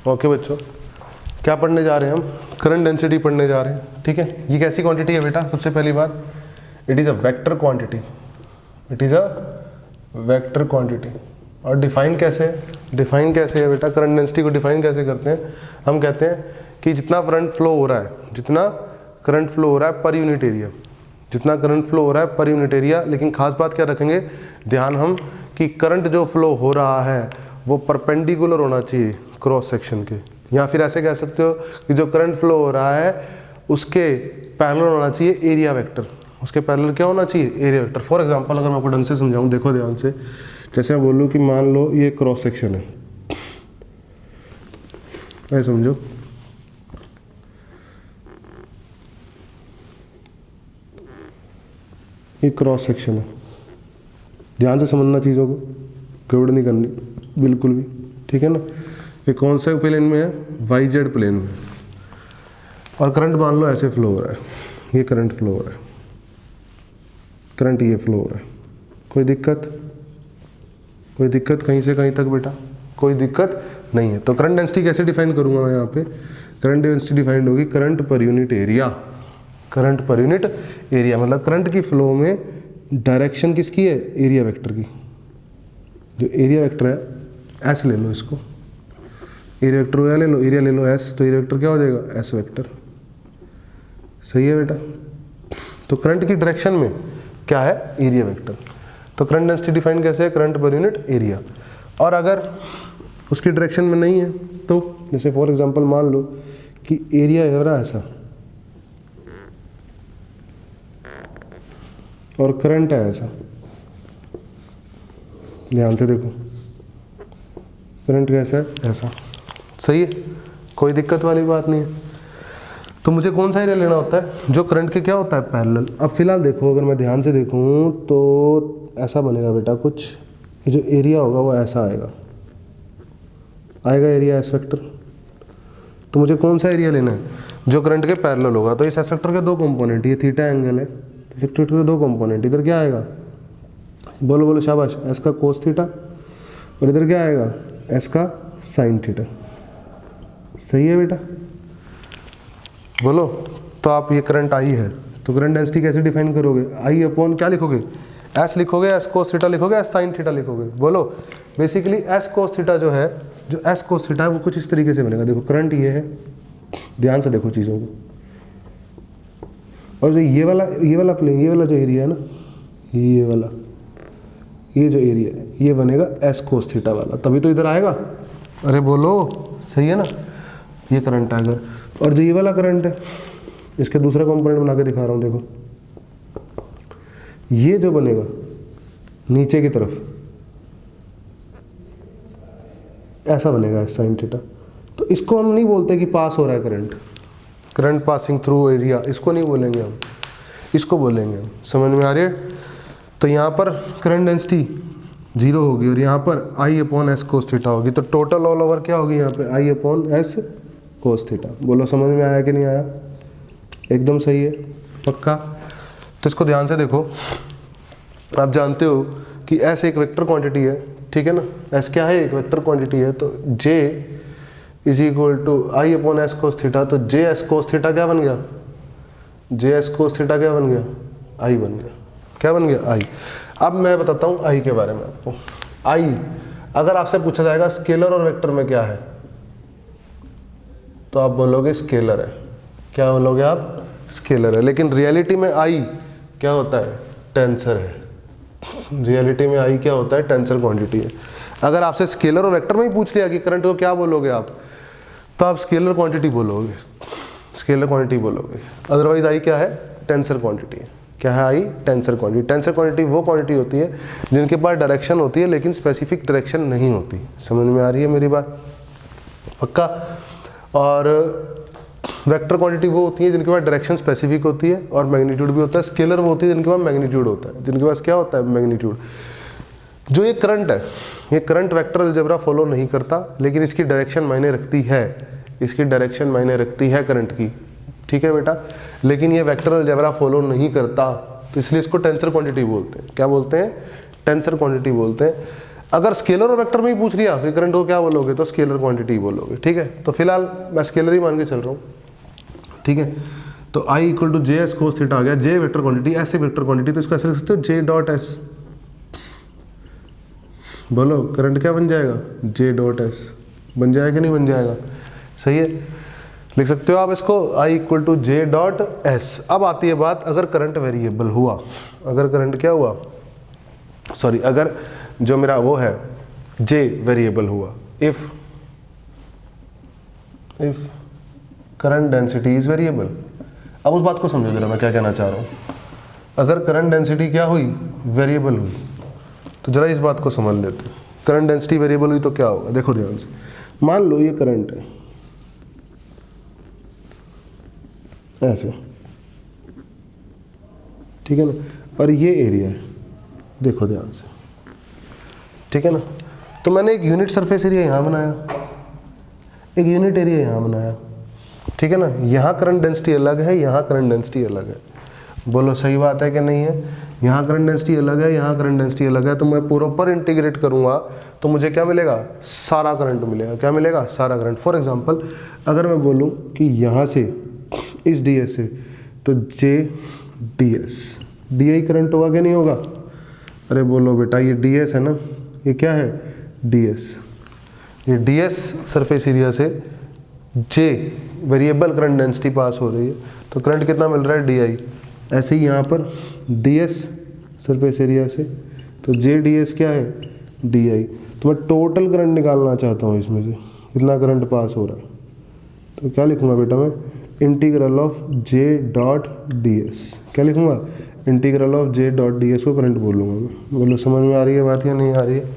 Okay बच्चों, क्या पढ़ने जा रहे हैं हम? करंट डेंसिटी पढ़ने जा रहे हैं। ठीक है, ये कैसी क्वांटिटी है बेटा? सबसे पहली बात, it is a vector quantity. It is a vector quantity. और डिफाइन कैसे है? डिफाइन कैसे है बेटा? करंट डेंसिटी को डिफाइन कैसे करते हैं? हम कहते हैं कि जितना करंट फ्लो हो रहा है, जितना करंट फ्लो हो रहा है पर यूनिट एरिया, जितना करंट फ्लो हो रहा है पर यूनिट एरिया। लेकिन खास बात क्या रखेंगे ध्यान हम, कि करंट जो फ्लो हो रहा है वो परपेंडिकुलर होना चाहिए क्रॉस सेक्शन के, या फिर ऐसे कह सकते हो कि जो करंट फ्लो हो रहा है उसके पैरेलल होना चाहिए एरिया वेक्टर। उसके पैरेलल क्या होना चाहिए? Area vector. फॉर एग्जांपल अगर मैं आपको ढंग से समझाऊं, देखो ध्यान से, जैसे मैं बोलूँ कि मान लो ये क्रॉस सेक्शन है, ऐसे समझो, ये क्रॉस सेक्शन है। ध्यान से समझना चीज़ों को, गड़बड़ नहीं करनी बिल्कुल भी, ठीक है ना। ये कौन से प्लेन में है? वाई जेड प्लेन में। और करंट मान लो ऐसे फ्लो हो रहा है, ये करंट फ्लो हो रहा है, करंट ये फ्लो हो रहा है। कोई दिक्कत? कोई दिक्कत कहीं से कहीं तक बेटा? कोई दिक्कत नहीं है। तो करंट डेंसिटी कैसे डिफाइन करूंगा मैं यहाँ पे? करंट डेंसिटी डिफाइंड होगी current per unit area. Current per unit area मतलब करंट की फ्लो में डायरेक्शन किसकी है? एरिया वेक्टर की। जो एरिया वेक्टर है, एस ले लो इसको, एरिया वेक्टर ले लो, एरिया ले लो एस, तो एरिया वेक्टर क्या हो जाएगा? S vector. सही है बेटा। तो करंट की डायरेक्शन में क्या है? Area vector. तो करंट डेंसिटी डिफाइन कैसे है? Current per unit area. और अगर उसकी डायरेक्शन में नहीं है तो, जैसे फॉर एग्जांपल मान लो कि एरिया है ना ऐसा और करंट है ऐसा, ध्यान से देखो, करंट कैसा है? ऐसा। सही है, कोई दिक्कत वाली बात नहीं है। तो मुझे कौन सा एरिया लेना होता है? जो करंट के क्या होता है? पैरेलल। अब फिलहाल देखो, अगर मैं ध्यान से देखूं तो ऐसा बनेगा बेटा कुछ, ये जो एरिया होगा वो ऐसा आएगा, आएगा एरिया एस वेक्टर। तो मुझे कौन सा एरिया लेना है? जो करंट के पैरेलल होगा। तो इस एस वेक्टर के दो कंपोनेंट, ये थीटा एंगल है, इस वेक्टर के दो कंपोनेंट, इधर क्या आएगा? बोलो बोलो शाबाश, एस का कोस थीटा, और इधर क्या आएगा? एस का साइन थीटा। सही है बेटा, बोलो। तो आप ये करंट आई है, तो करंट डेंसिटी कैसे डिफाइन करोगे? आई अपॉन क्या लिखोगे? एस लिखोगे, एस कोस थीटा लिखोगे, एस साइन थीटा लिखोगे। बोलो, बेसिकली एस कोस थीटा जो है, जो एस कोस थीटा है वो कुछ इस तरीके से बनेगा। देखो करंट ये है, ध्यान से देखो चीज़ों को, और जो ये वाला प्लेन, ये वाला जो एरिया है ना, ये वाला, ये जो एरिया है ये बनेगा एस कोस थीटा वाला, तभी तो इधर आएगा। अरे बोलो, सही है ना। ये करंट है अगर, और जो ये वाला करंट है, इसके दूसरा कंपोनेंट बना के दिखा रहा हूँ, देखो ये जो बनेगा नीचे की तरफ ऐसा बनेगा एस साइन थीटा। तो इसको हम नहीं बोलते कि पास हो रहा है current, current passing through area, इसको नहीं बोलेंगे हम, इसको बोलेंगे हम। समझ में आ रही है? तो यहाँ पर करंट डेंसिटी 0 होगी और यहाँ पर आई अपॉन एस कोस थीटा होगी। तो टोटल ऑल ओवर क्या होगी यहाँ पे? आई अपॉन एस कोस थीटा। बोलो समझ में आया कि नहीं आया? एकदम सही है, पक्का। तो इसको ध्यान से देखो, आप जानते हो कि एस एक वेक्टर क्वांटिटी है, ठीक है ना। एस क्या है? एक वेक्टर क्वांटिटी है। तो J is equal to I upon S cos theta. तो जे एस कोस थीटा क्या बन गया? जे एस कोस थीटा क्या बन गया? आई बन गया। क्या बन गया? आई। अब मैं बताता हूँ आई के बारे में आपको। आई अगर आपसे पूछा जाएगा स्केलर और वेक्टर में क्या है, तो आप बोलोगे स्केलर है। क्या बोलोगे आप? स्केलर है। लेकिन रियलिटी में आई क्या होता है? टेंसर है। रियलिटी में आई क्या होता है? टेंसर क्वांटिटी है। अगर आपसे स्केलर और वेक्टर में ही पूछ लिया कि करंट को क्या बोलोगे आप, तो आप स्केलर क्वांटिटी बोलोगे, स्केलर क्वांटिटी बोलोगे। अदरवाइज आई क्या है? टेंसर क्वांटिटी है। क्या है I? Tensor quantity. Tensor quantity वो क्वांटिटी होती है जिनके पास डायरेक्शन होती है लेकिन स्पेसिफिक डायरेक्शन नहीं होती। समझ में आ रही है मेरी बात? पक्का। और वेक्टर क्वांटिटी वो होती है जिनके पास डायरेक्शन स्पेसिफिक होती है और मैग्नीट्यूड भी होता है। स्केलर वो होती है जिनके पास मैग्नीट्यूड होता है, जिनके पास क्या होता है? मैग्नीट्यूड। जो ये करंट है, ये करंट वेक्टर अलजेब्रा फॉलो नहीं करता, लेकिन इसकी डायरेक्शन मायने रखती है, इसकी डायरेक्शन मायने रखती है करंट की, ठीक है बेटा। लेकिन ये वेक्टर अलजेब्रा फॉलो नहीं करता, तो इसलिए इसको टेंसर क्वांटिटी बोलते हैं। क्या बोलते हैं? टेंसर क्वांटिटी बोलते हैं। अगर स्केलर और वेक्टर में ही पूछ लिया कि करंट को क्या बोलोगे तो स्केलर क्वांटिटी बोलोगे, ठीक है। तो फिलहाल मैं स्केलर ही मान के चल रहा हूँ, ठीक है। तो I equal to J S cos theta आ गया, जे वेक्टर क्वांटिटी, ऐसे वेक्टर क्वांटिटी, तो इसको ऐसे लिख सकते हो जे डॉट एस। बोलो करंट क्या बन जाएगा, जे डॉट एस बन जाएगा कि नहीं बन जाएगा, सही है। लिख सकते हो आप इसको I equal to J dot S. अब आती है बात, अगर करंट वेरिएबल हुआ, अगर करंट क्या हुआ, सॉरी, अगर जो मेरा वो है जे वेरिएबल हुआ, if current density is variable. अब उस बात को समझो जरा मैं क्या कहना चाह रहा हूँ। अगर करंट डेंसिटी क्या हुई, वेरिएबल हुई, तो जरा इस बात को समझ लेते हैं। करंट डेंसिटी वेरिएबल हुई तो क्या होगा, देखो ध्यान से। मान लो ये करंट है ऐसे, ठीक है ना, और ये एरिया है, देखो ध्यान से, ठीक है ना। तो मैंने एक यूनिट सरफेस एरिया यहाँ बनाया, एक यूनिट एरिया यहाँ बनाया, ठीक है ना। यहाँ करंट डेंसिटी अलग है, यहाँ करंट डेंसिटी अलग है। बोलो सही बात है कि नहीं है। यहाँ करंट डेंसिटी अलग है, यहाँ करंट डेंसिटी अलग है। तो मैं प्रॉपर इंटीग्रेट करूँगा तो मुझे क्या मिलेगा, सारा करंट मिलेगा। क्या मिलेगा, सारा करंट। फॉर एग्जांपल अगर मैं बोलूँ कि यहाँ से इस डी एस से, तो J D S, D I current होगा कि नहीं होगा। अरे बोलो बेटा, ये डी एस है ना, ये क्या है, डी एस। ये डी एस सरफेस एरिया से जे वेरिएबल करंट डेंसिटी पास हो रही है, तो करंट कितना मिल रहा है, डी आई। ऐसे ही यहाँ पर डी एस सरफेस एरिया से, तो जे डी एस क्या है, डी आई। तो मैं टोटल करंट निकालना चाहता हूँ इसमें से, कितना करंट पास हो रहा है। तो क्या लिखूँगा बेटा मैं, integral of J dot D S. क्या लिखूँगा, integral of J dot D S को करंट बोलूँगा मैं। बोलो समझ में आ रही है बात या नहीं आ रही है।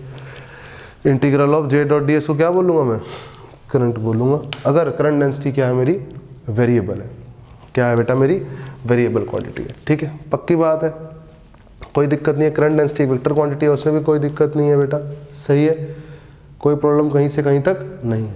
Integral of J dot D S को क्या बोलूँगा मैं, करंट बोलूँगा। अगर करंट डेंसिटी क्या है मेरी, वेरिएबल है। क्या है बेटा, मेरी वेरिएबल क्वांटिटी है, ठीक है। पक्की बात है, कोई दिक्कत नहीं है। करंट डेंसिटी वेक्टर क्वांटिटी है, उसमें भी कोई दिक्कत नहीं है बेटा, सही है। कोई प्रॉब्लम कहीं से कहीं तक नहीं है।